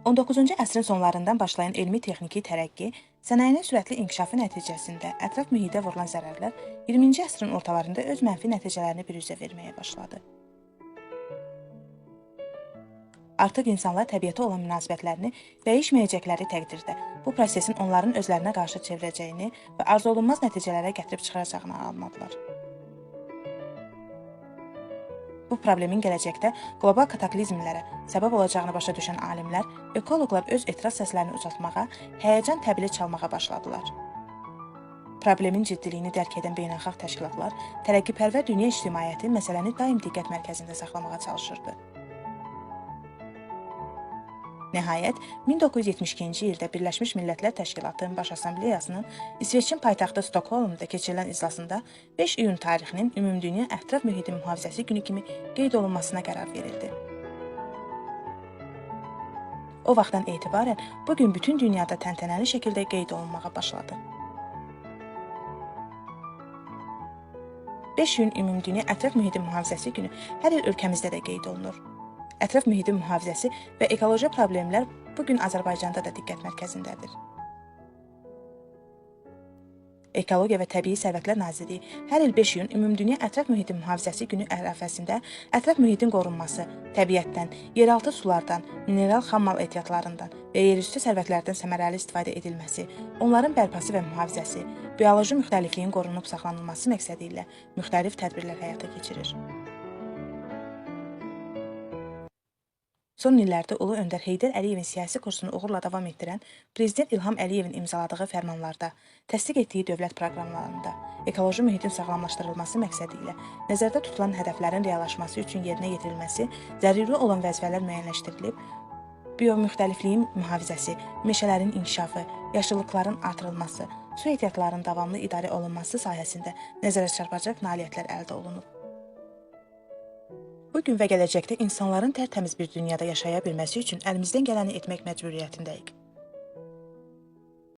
19-cu əsrin sonlarından başlayan elmi-texniki tərəqqi, sənayenin sürətli inkişafı nəticəsində ətraf mühitə vurulan zərərlər 20-ci əsrin ortalarında öz mənfi nəticələrini birüzə verməyə başladı. Artıq insanlar təbiətə olan münasibətlərini dəyişməyəcəkləri təqdirdə bu prosesin onların özlərinə qarşı çevirəcəyini və arzuolunmaz nəticələrə gətirib çıxaracağını anladılar. Bu problemin gələcəkdə qlobal kataklizmlərə səbəb olacağını başa düşən alimlər, ekoloqlar öz etiraz səslərini ucaltmağa, həyəcan təbili çalmağa başladılar. Problemin ciddiliyini dərk edən beynəlxalq təşkilatlar, tərəqqipərvər dünya ictimaiyyəti məsələni daim diqqət mərkəzində saxlamağa çalışırdı. Nəhayət, 1972-ci ildə Birləşmiş Millətlər Təşkilatının Baş Assambleyasının İsveçin paytaxtı Stokholmda keçirilən iclasında 5 iyun tarixinin Ümumdünya Ətraf Mühitin Mühafizəsi Günü kimi qeyd olunmasına qərar verildi. O vaxtdan etibarən bu gün bütün dünyada təntənəli şəkildə qeyd olunmağa başladı. 5 iyun Ümumdünya Ətraf Mühitin Mühafizəsi Günü hər il ölkəmizdə də qeyd olunur. Ətraf mühitin mühafizəsi və ekoloji problemlər bugün Azərbaycanda da diqqət mərkəzindədir. Ekologiya və Təbii Sərvətlər Nazirliyi hər il 5 iyun Ümumdünya Ətraf Mühitin Mühafizəsi Günü ərəfəsində ətraf mühitin qorunması, təbiətdən, yeraltı sulardan, mineral xammal ehtiyatlarından və yerüstü sərvətlərdən səmərəli istifadə edilməsi, onların bərpası və mühafizəsi, bioloji müxtəlifliyin qorunub saxlanılması məqsədi ilə müxtəlif tədbirlər həyata keçirir. Son illərdə Ulu Öndər Heydər Əliyevin siyasi kursunu uğurla davam etdirən Prezident İlham Əliyevin imzaladığı fərmanlarda, təsdiq etdiyi dövlət proqramlarında, ekoloji mühitin sağlamlaşdırılması məqsədi ilə nəzərdə tutulan hədəflərin reallaşması üçün yerinə yetirilməsi, zəruri olan vəzifələr müəyyənləşdirilib, biomüxtəlifliyin mühafizəsi, meşələrin inkişafı, yaşıllıqların artırılması, su ehtiyatlarının davamlı idarə olunması sahəsində nəzərə çarpacaq nailiyyətlər əldə olunub. Bugün və gələcəkdə insanların tərtəmiz bir dünyada yaşaya bilməsi üçün əlimizdən gələni etmək məcburiyyətindəyik.